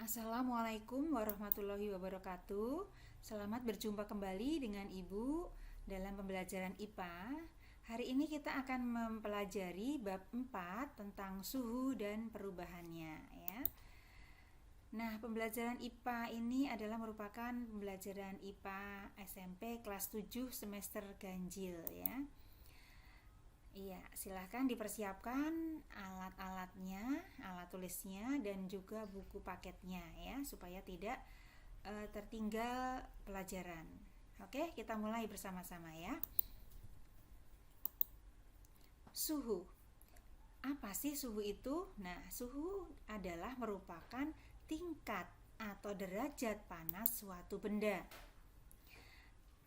Assalamualaikum warahmatullahi wabarakatuh. Selamat berjumpa kembali dengan Ibu dalam pembelajaran IPA. Hari ini kita akan mempelajari bab 4 tentang suhu dan perubahannya ya. Nah, pembelajaran IPA ini adalah merupakan pembelajaran IPA SMP kelas 7 semester ganjil ya. Iya, silahkan dipersiapkan alat-alatnya, alat tulisnya, dan juga buku paketnya ya, supaya tidak tertinggal pelajaran. Oke, kita mulai bersama-sama ya. Suhu. Apa sih suhu itu? Nah, suhu adalah merupakan tingkat atau derajat panas suatu benda.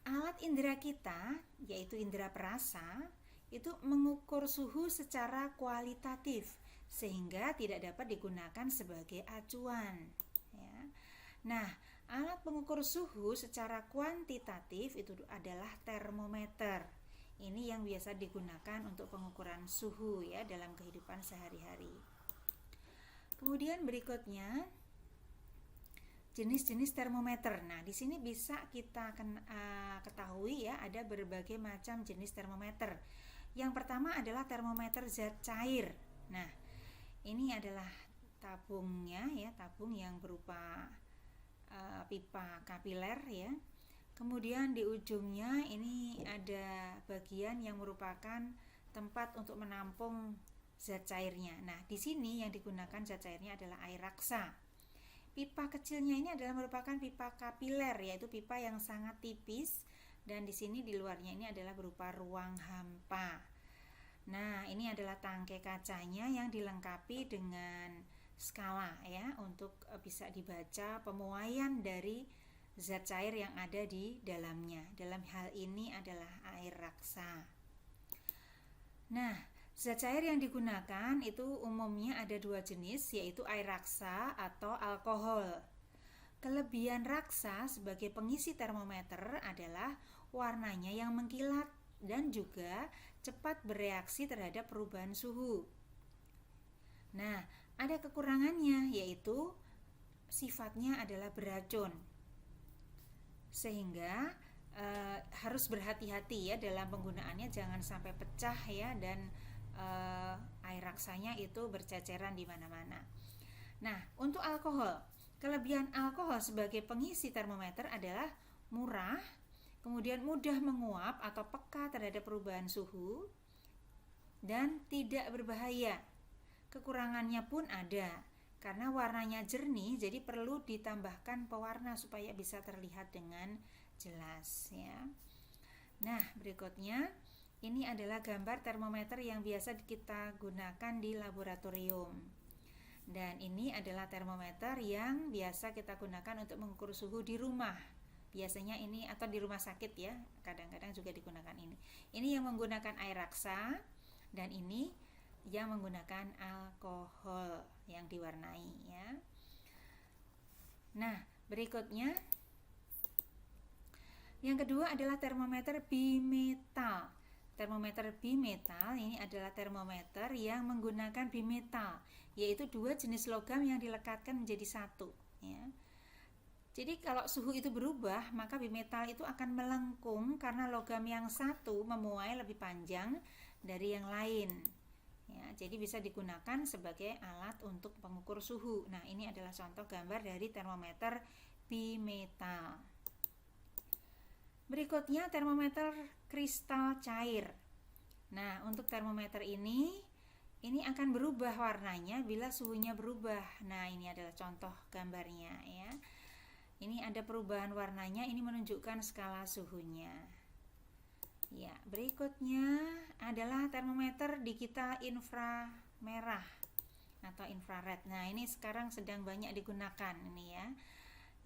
Alat indera kita, yaitu indera perasa, itu mengukur suhu secara kualitatif sehingga tidak dapat digunakan sebagai acuan ya. Nah, alat pengukur suhu secara kuantitatif itu adalah termometer. Ini yang biasa digunakan untuk pengukuran suhu ya dalam kehidupan sehari-hari. Kemudian berikutnya jenis-jenis termometer. Nah, di sini bisa kita ketahui ya, ada berbagai macam jenis termometer. Yang pertama adalah termometer zat cair. Nah, ini adalah tabungnya ya, tabung yang berupa pipa kapiler ya. Kemudian di ujungnya ini ada bagian yang merupakan tempat untuk menampung zat cairnya. Nah, di sini yang digunakan zat cairnya adalah air raksa. Pipa kecilnya ini adalah merupakan pipa kapiler, yaitu pipa yang sangat tipis, dan di sini di luarnya ini adalah berupa ruang hampa. Nah, ini adalah tangkai kacanya yang dilengkapi dengan skala ya, untuk bisa dibaca pemuaian dari zat cair yang ada di dalamnya. Dalam hal ini adalah air raksa. Nah, zat cair yang digunakan itu umumnya ada dua jenis, yaitu air raksa atau alkohol. Kelebihan raksa sebagai pengisi termometer adalah warnanya yang mengkilat dan juga cepat bereaksi terhadap perubahan suhu. Nah, ada kekurangannya, yaitu sifatnya adalah beracun, sehingga harus berhati-hati ya dalam penggunaannya, jangan sampai pecah ya, dan air raksanya itu berceceran di mana-mana. Nah, untuk alkohol, kelebihan alkohol sebagai pengisi termometer adalah murah, kemudian mudah menguap atau peka terhadap perubahan suhu, dan tidak berbahaya. Kekurangannya pun ada, karena warnanya jernih, jadi perlu ditambahkan pewarna supaya bisa terlihat dengan jelas ya. Nah, berikutnya ini adalah gambar termometer yang biasa kita gunakan di laboratorium. Dan ini adalah termometer yang biasa kita gunakan untuk mengukur suhu di rumah. Biasanya ini, atau di rumah sakit ya, kadang-kadang juga digunakan ini. Ini yang menggunakan air raksa, dan ini yang menggunakan alkohol yang diwarnai ya. Nah, berikutnya yang kedua adalah termometer bimetal. Termometer bimetal ini adalah termometer yang menggunakan bimetal, yaitu dua jenis logam yang dilekatkan menjadi satu ya. Jadi kalau suhu itu berubah, maka bimetal itu akan melengkung karena logam yang satu memuai lebih panjang dari yang lain ya. Jadi bisa digunakan sebagai alat untuk pengukur suhu. Nah, ini adalah contoh gambar dari termometer bimetal. Berikutnya termometer kristal cair. Nah, untuk termometer ini akan berubah warnanya bila suhunya berubah. Nah, ini adalah contoh gambarnya ya. Ini ada perubahan warnanya, ini menunjukkan skala suhunya. Ya, berikutnya adalah termometer digital inframerah atau infrared. Nah, ini sekarang sedang banyak digunakan ini ya,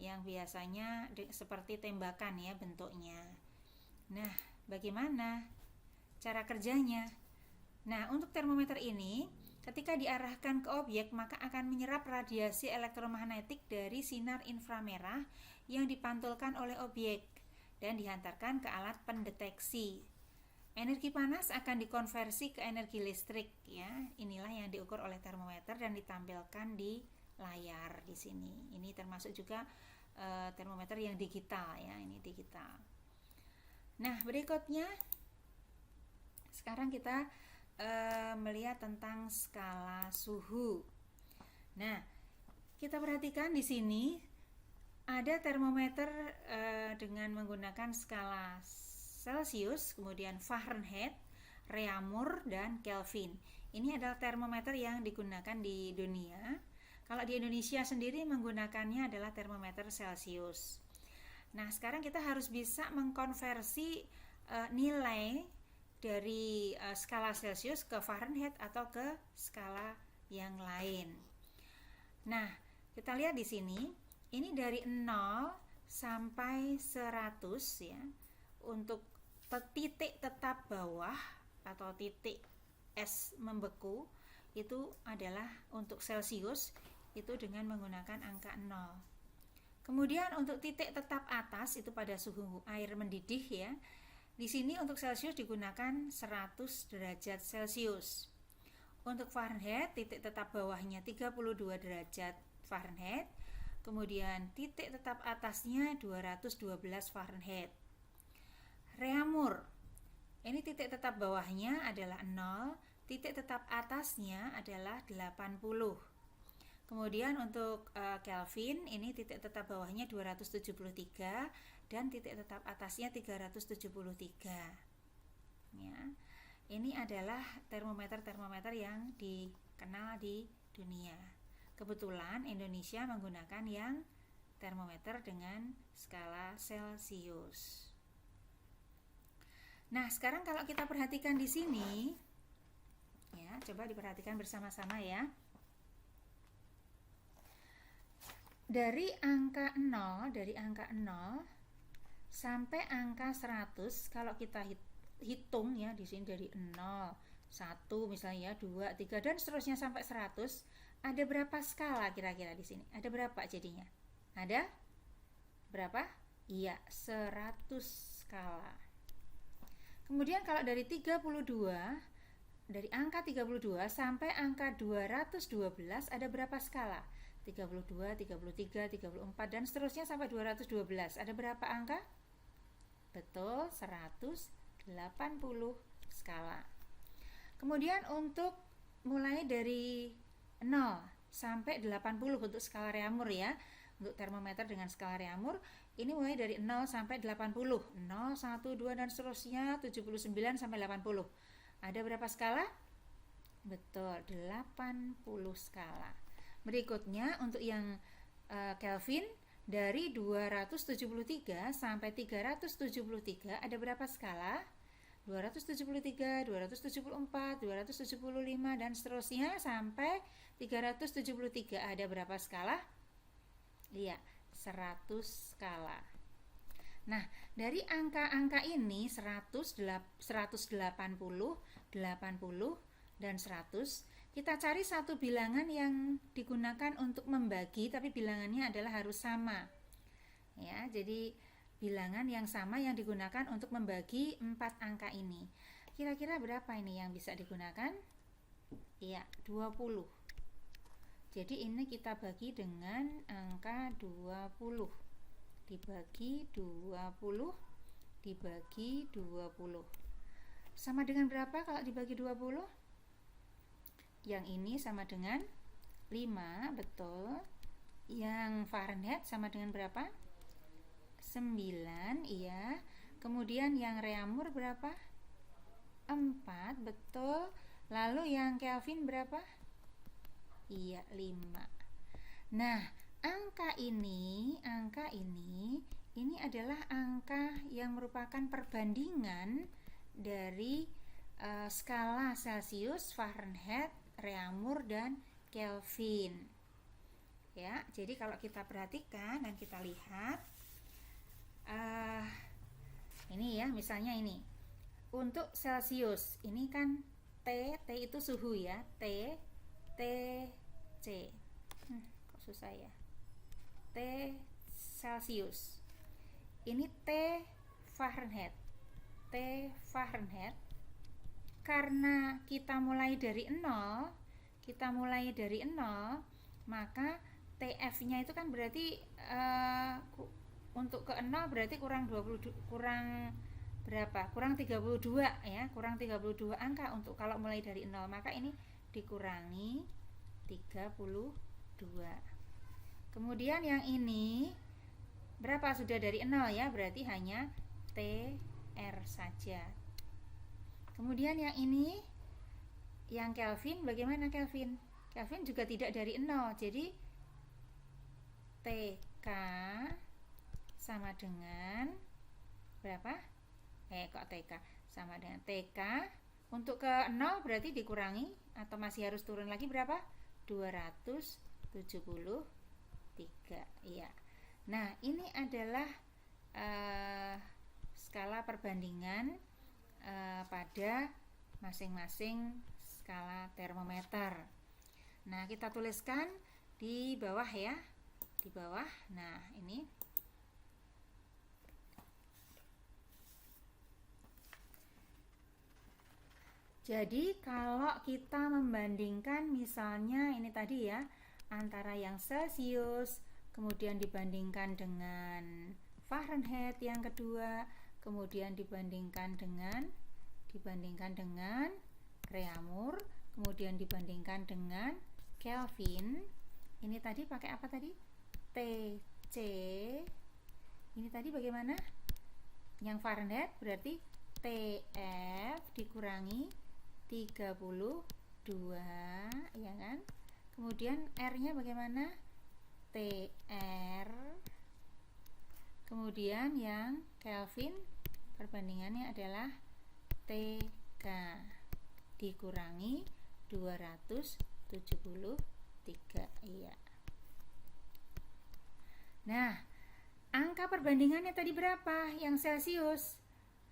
yang biasanya seperti tembakan ya bentuknya. Nah, bagaimana cara kerjanya? Nah, untuk termometer ini ketika diarahkan ke objek, maka akan menyerap radiasi elektromagnetik dari sinar inframerah yang dipantulkan oleh objek dan dihantarkan ke alat pendeteksi. Energi panas akan dikonversi ke energi listrik ya. Inilah yang diukur oleh termometer dan ditampilkan di layar di sini. Ini termasuk juga termometer yang digital ya, ini digital. Nah, berikutnya sekarang kita melihat tentang skala suhu. Nah, kita perhatikan di sini ada termometer dengan menggunakan skala Celsius, kemudian Fahrenheit, Reaumur, dan Kelvin. Ini adalah termometer yang digunakan di dunia. Kalau di Indonesia sendiri menggunakannya adalah termometer Celsius. Nah, sekarang kita harus bisa mengkonversi nilai dari skala Celsius ke Fahrenheit atau ke skala yang lain. Nah, kita lihat di sini, ini dari 0 sampai 100 ya. Untuk titik tetap bawah atau titik es membeku itu adalah untuk Celsius itu dengan menggunakan angka 0. Kemudian untuk titik tetap atas itu pada suhu air mendidih ya. Di sini untuk Celsius digunakan 100 derajat Celcius. Untuk Fahrenheit titik tetap bawahnya 32 derajat Fahrenheit. Kemudian titik tetap atasnya 212 Fahrenheit. Reaumur. Ini titik tetap bawahnya adalah 0, titik tetap atasnya adalah 80. Kemudian untuk Kelvin, ini titik tetap bawahnya 273 dan titik tetap atasnya 373. Ya. Ini adalah termometer-termometer yang dikenal di dunia. Kebetulan Indonesia menggunakan yang termometer dengan skala Celsius. Nah, sekarang kalau kita perhatikan di sini, ya, coba diperhatikan bersama-sama ya. Dari angka 0 sampai angka 100, kalau kita hitung ya di sini dari 0, 1 misalnya, 2, 3 dan seterusnya sampai 100, ada berapa skala kira-kira di sini? Ada berapa jadinya? Ada berapa? Iya, 100 skala. Kemudian kalau dari 32, dari angka 32 sampai angka 212 ada berapa skala? 32, 33, 34 dan seterusnya sampai 212. Ada berapa angka? Betul, 180 skala. Kemudian untuk mulai dari 0 sampai 80 untuk skala Reaumur ya. Untuk termometer dengan skala Reaumur ini mulai dari 0 sampai 80. 0, 1, 2 dan seterusnya 79 sampai 80. Ada berapa skala? Betul, 80 skala. Berikutnya untuk yang Kelvin dari 273 sampai 373 ada berapa skala? 273, 274, 275 dan seterusnya sampai 373. Ada berapa skala? Iya, 100 skala. Nah, dari angka-angka ini 100, 180, 80 dan 100, kita cari satu bilangan yang digunakan untuk membagi, tapi bilangannya adalah harus sama. Ya, jadi bilangan yang sama yang digunakan untuk membagi 4 angka ini. Kira-kira berapa ini yang bisa digunakan? Iya, 20. Jadi ini kita bagi dengan angka 20. Dibagi 20 dibagi 20. Sama dengan berapa kalau dibagi 20? Yang ini sama dengan 5, betul. Yang Fahrenheit sama dengan berapa? 9, iya. Kemudian yang Reaumur berapa? 4, betul. Lalu yang Kelvin berapa? Iya, 5. Nah, angka ini adalah angka yang merupakan perbandingan dari skala Celsius, Fahrenheit, Reaumur dan Kelvin. Ya, jadi kalau kita perhatikan dan kita lihat ini ya, misalnya ini untuk Celsius ini kan T itu suhu ya, T C. Kok susah ya? T Celsius. Ini T Fahrenheit. Karena kita mulai dari 0, maka TF-nya itu kan berarti untuk ke 0 berarti kurang 20, kurang berapa? Kurang 32 ya, kurang 32 angka untuk kalau mulai dari 0. Maka ini dikurangi 32. Kemudian yang ini berapa? Sudah dari 0 ya, berarti hanya TR saja. Kemudian yang ini, yang Kelvin, bagaimana Kelvin? Kelvin juga tidak dari 0, jadi TK sama dengan berapa? Kok TK sama dengan TK untuk ke 0 berarti dikurangi atau masih harus turun lagi berapa? 273. Iya. Nah, ini adalah skala perbandingan pada masing-masing skala termometer. Nah, kita tuliskan di bawah ya. Di bawah. Nah, ini jadi kalau kita membandingkan misalnya ini tadi ya, antara yang Celsius kemudian dibandingkan dengan Fahrenheit yang kedua, kemudian dibandingkan dengan Reaumur, kemudian dibandingkan dengan Kelvin. Ini tadi pakai apa tadi? TC. Ini tadi bagaimana? Yang Fahrenheit berarti TF dikurangi 32, ya kan? Kemudian R-nya bagaimana? TR. Kemudian yang Kelvin perbandingannya adalah TK dikurangi 273. Iya. Nah, angka perbandingannya tadi berapa? Yang Celsius.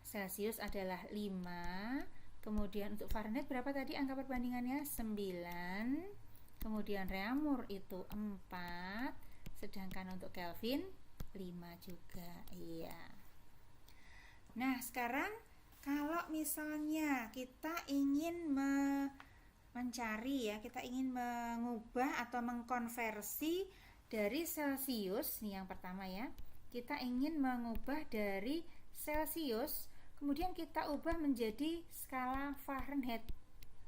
Celsius adalah 5. Kemudian untuk Fahrenheit berapa tadi angka perbandingannya? 9. Kemudian Reaumur itu 4. Sedangkan untuk Kelvin 5 juga. Iya. Nah, sekarang kalau misalnya kita ingin mencari ya, kita ingin mengubah atau mengkonversi dari Celsius, nih yang pertama ya, kita ingin mengubah dari Celsius, kemudian kita ubah menjadi skala Fahrenheit.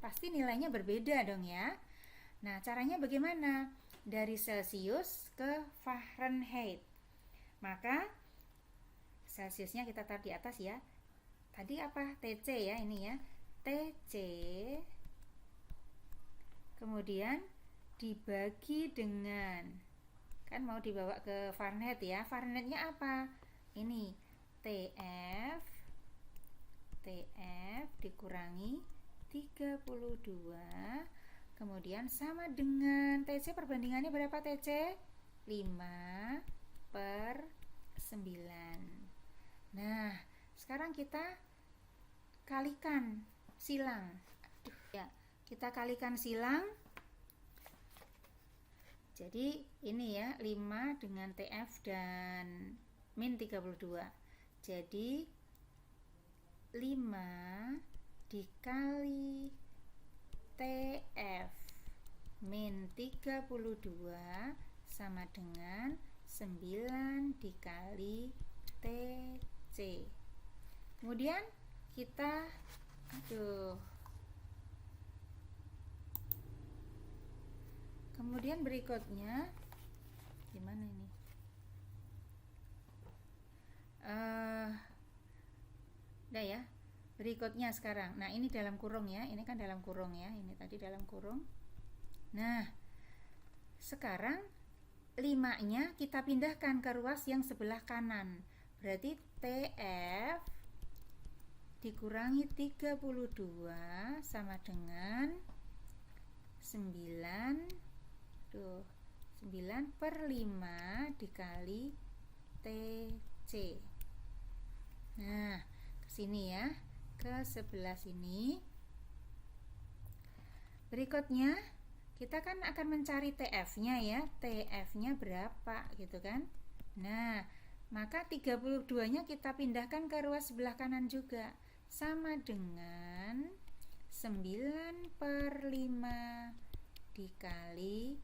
Pasti nilainya berbeda dong ya. Nah, caranya bagaimana? Dari Celsius ke Fahrenheit. Maka Celsiusnya kita taruh di atas ya. Tadi apa? TC ya, ini ya. TC. Kemudian dibagi dengan, kan mau dibawa ke Fahrenheit ya. Fahrenheitnya apa? Ini TF dikurangi 32. Kemudian sama dengan TC, perbandingannya berapa TC? 5/9. Nah, sekarang kita kalikan silang. Ya, kita kalikan silang. Jadi ini ya, 5 dengan TF dan min 32. Jadi 5 dikali TF min 32 sama dengan 9 dikali TC. Kemudian kita kemudian berikutnya gimana ini? Udah ya. Berikutnya sekarang. Nah, ini dalam kurung ya. Ini kan dalam kurung ya. Ini tadi dalam kurung. Nah, sekarang 5-nya kita pindahkan ke ruas yang sebelah kanan. Berarti TF dikurangi 32 sama dengan 9/5 dikali TC. Nah, ke sini ya, ke sebelah sini. Berikutnya kita kan akan mencari TF-nya ya. TF-nya berapa gitu kan. Nah, maka 32-nya kita pindahkan ke ruas sebelah kanan juga. Sama dengan 9/5 dikali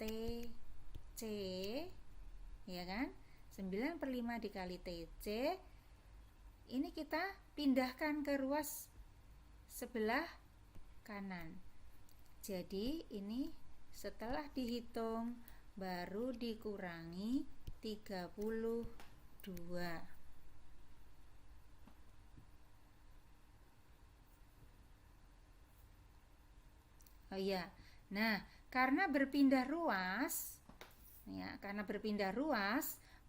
TC. C, ya kan? 9/5 dikali TC, ini kita pindahkan ke ruas sebelah kanan. Jadi ini setelah dihitung baru dikurangi 32. Oh iya. Nah, karena berpindah ruas,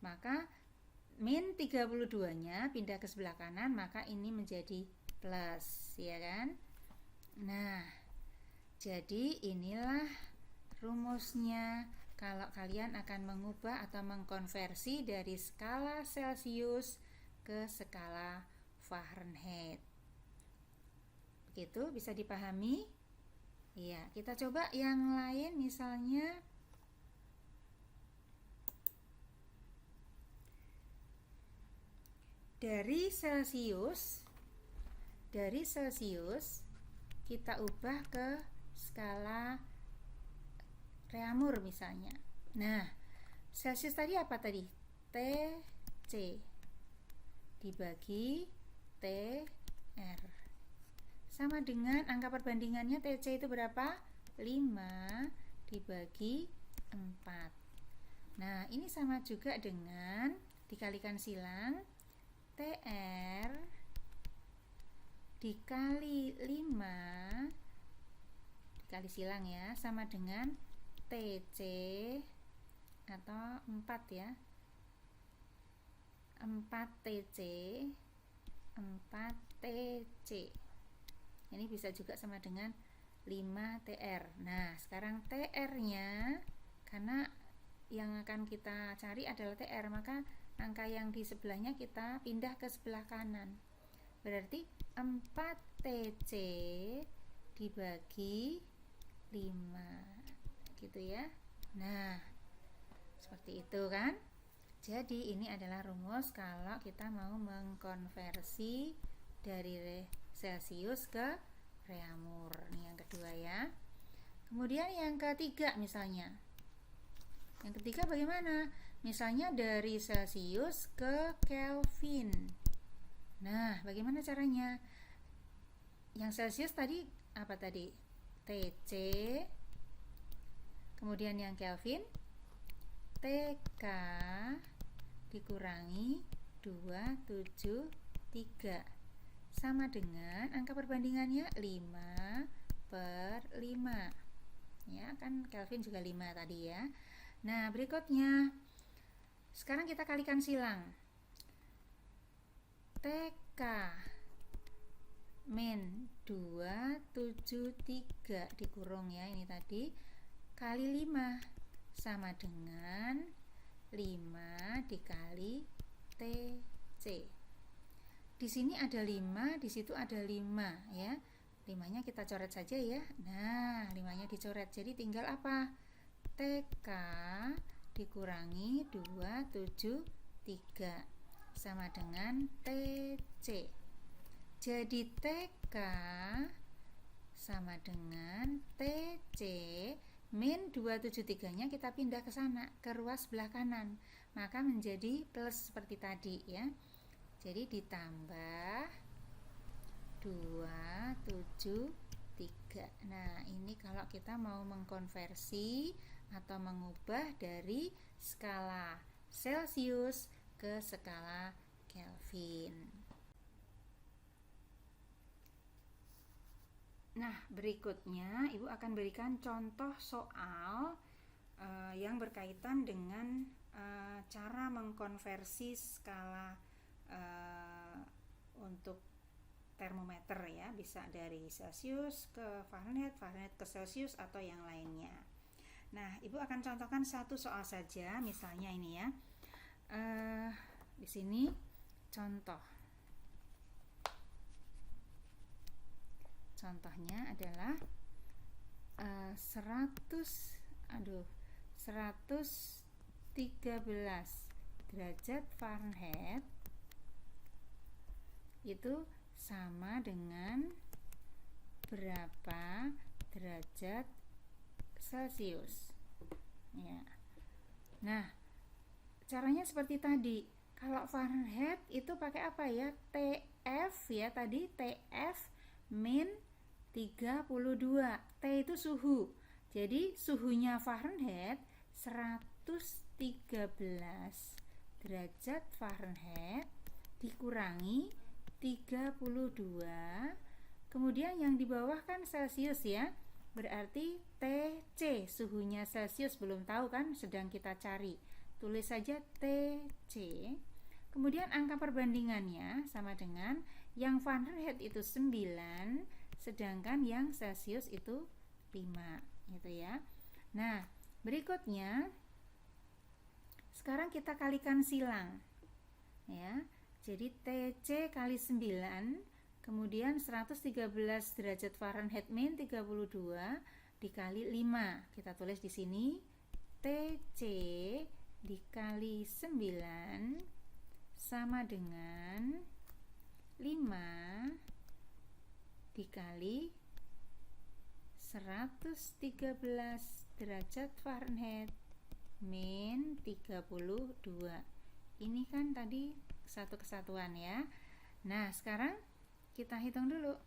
maka min 32-nya pindah ke sebelah kanan, maka ini menjadi plus, ya kan? Nah, jadi inilah rumusnya kalau kalian akan mengubah atau mengkonversi dari skala Celsius ke skala Fahrenheit. Begitu, bisa dipahami? Iya, kita coba yang lain, misalnya dari Celsius kita ubah ke skala Reaumur misalnya. Nah, Celsius tadi apa tadi? TC dibagi TR sama dengan angka perbandingannya TC itu berapa? 5 dibagi 4. Nah, ini sama juga dengan dikalikan silang TR dikali 5 dikali silang ya, sama dengan TC atau 4 ya, 4TC 4TC. Ini bisa juga sama dengan 5TR. Nah, sekarang TR-nya, karena yang akan kita cari adalah TR, maka angka yang di sebelahnya kita pindah ke sebelah kanan. Berarti 4TC dibagi 5. Gitu ya. Nah, seperti itu kan? Jadi ini adalah rumus kalau kita mau mengkonversi dari Celsius ke Reaumur. Ini yang kedua ya. Kemudian yang ketiga misalnya. Yang ketiga bagaimana? Misalnya dari Celsius ke Kelvin. Nah, bagaimana caranya? Yang Celsius tadi apa tadi? TC. Kemudian yang Kelvin TK dikurangi 273 sama dengan angka perbandingannya 5/5. Ya, kan Kelvin juga 5 tadi ya. Nah, berikutnya sekarang kita kalikan silang. TK min 273 dikurung ya, ini tadi kali 5 sama dengan 5 dikali TC. Di sini ada 5, di situ ada 5 ya. 5-nya kita coret saja ya. Nah, 5-nya dicoret. Jadi tinggal apa? TK dikurangi 273 sama dengan TC. Jadi TK sama dengan TC min 273-nya kita pindah ke sana, ke ruas sebelah kanan. Maka menjadi plus seperti tadi ya. Jadi ditambah 273. Nah, ini kalau kita mau mengkonversi atau mengubah dari skala Celsius ke skala Kelvin. Nah, berikutnya Ibu akan berikan contoh soal yang berkaitan dengan cara mengkonversi skala untuk termometer ya, bisa dari Celsius ke Fahrenheit, Fahrenheit ke Celsius atau yang lainnya. Nah, Ibu akan contohkan satu soal saja, misalnya ini ya. Di sini contohnya adalah 113 derajat Fahrenheit itu sama dengan berapa derajat Celsius ya. Nah, caranya seperti tadi. Kalau Fahrenheit itu pakai apa ya? TF ya tadi, TF min 32. T itu suhu. Jadi suhunya Fahrenheit 113 derajat Fahrenheit dikurangi 32. Kemudian yang di bawah kan Celcius ya. Berarti TC, suhunya Celcius, belum tahu kan, sedang kita cari. Tulis saja TC. Kemudian angka perbandingannya sama dengan yang Fahrenheit itu 9, sedangkan yang Celcius itu 5, gitu ya. Nah, berikutnya sekarang kita kalikan silang. Ya. Jadi TC kali 9, kemudian 113 derajat Fahrenheit min 32 dikali 5. Kita tulis di sini TC dikali 9 sama dengan 5 dikali 113 derajat Fahrenheit min 32. Ini kan tadi satu kesatuan ya. Nah, sekarang kita hitung dulu.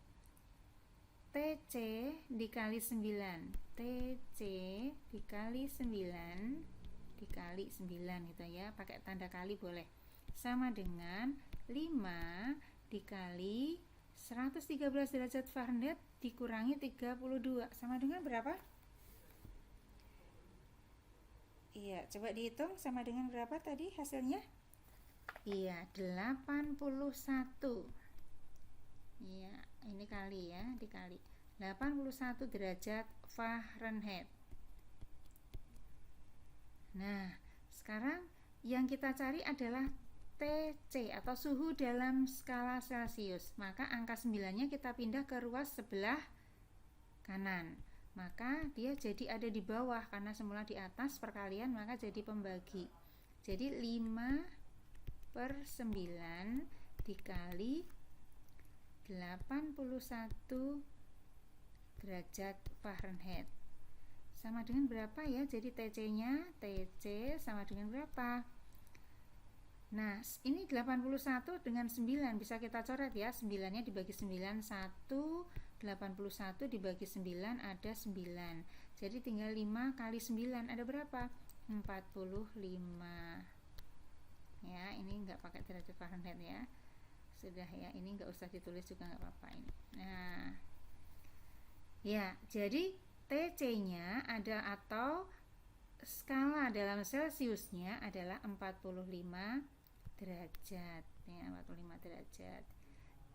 TC dikali 9. TC dikali 9 dikali 9 gitu ya. Pakai tanda kali boleh. Sama dengan 5 dikali 113 derajat Fahrenheit dikurangi 32. Sama dengan berapa? Iya, coba dihitung sama dengan berapa tadi hasilnya? Iya, 81. Iya, ini kali ya, dikali 81 derajat Fahrenheit. Nah, sekarang yang kita cari adalah TC atau suhu dalam skala Celcius. Maka angka 9-nya kita pindah ke ruas sebelah kanan. Maka dia jadi ada di bawah karena semula di atas perkalian, maka jadi pembagi. Jadi 5/9 dikali 81 derajat Fahrenheit sama dengan berapa ya? Jadi TC-nya, TC sama dengan berapa? Nah, ini 81 dengan 9 bisa kita coret ya. 9-nya dibagi 9, 1, 81 dibagi 9 ada 9. Jadi tinggal 5 kali 9 ada berapa? 45. Ya, ini enggak pakai derajat Fahrenheit ya. Sudah ya, ini enggak usah ditulis juga enggak apa-apa ini. Nah, ya, jadi TC-nya ada atau skala dalam Celciusnya adalah 45 derajat ya, 45 derajat.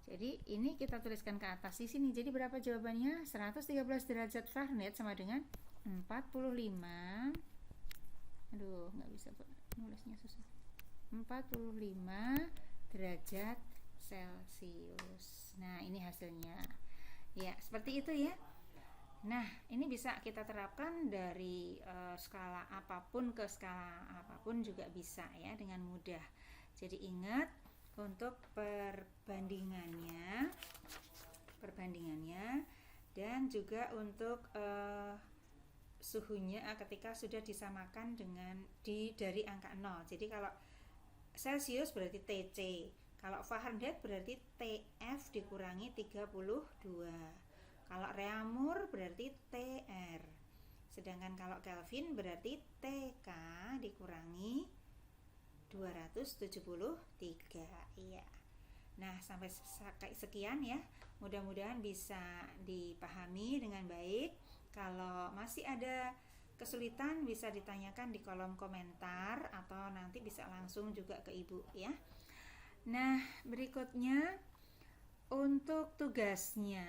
Jadi ini kita tuliskan ke atas di sini. Jadi berapa jawabannya? 113 derajat Fahrenheit sama dengan 45. Aduh, nggak bisa nulisnya susah. 45 derajat Celcius. Nah, ini hasilnya. Ya, seperti itu ya. Nah, ini bisa kita terapkan dari skala apapun ke skala apapun juga bisa ya, dengan mudah. Jadi ingat untuk perbandingannya dan juga untuk suhunya ketika sudah disamakan dengan dari angka 0. Jadi kalau Celcius berarti TC, kalau Fahrenheit berarti TF dikurangi 32. Kalau Reaumur berarti TR. Sedangkan kalau Kelvin berarti TK dikurangi 273. Iya. Nah, sampai sekian ya. Mudah-mudahan bisa dipahami dengan baik. Kalau masih ada kesulitan bisa ditanyakan di kolom komentar atau nanti bisa langsung juga ke Ibu ya. Nah, berikutnya untuk tugasnya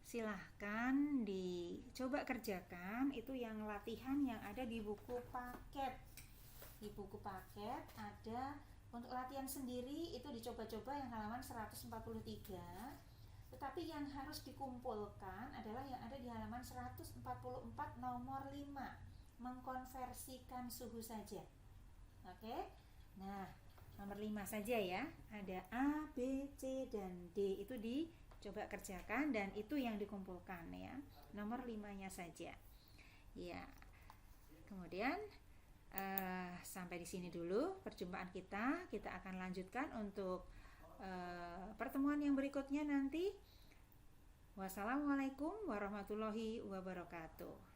silahkan dicoba kerjakan. Itu yang latihan yang ada di buku paket. Di buku paket ada untuk latihan sendiri itu dicoba-coba yang halaman 143. Tetapi yang harus dikumpulkan adalah yang ada di halaman 144 nomor 5, mengkonversikan suhu saja. Oke? Nah, nomor 5 saja ya. Ada A, B, C, dan D. Itu dicoba kerjakan dan itu yang dikumpulkan ya. Nomor 5-nya saja. Ya. Kemudian sampai di sini dulu perjumpaan kita. Kita akan lanjutkan untuk pertemuan yang berikutnya nanti. Wassalamualaikum warahmatullahi wabarakatuh.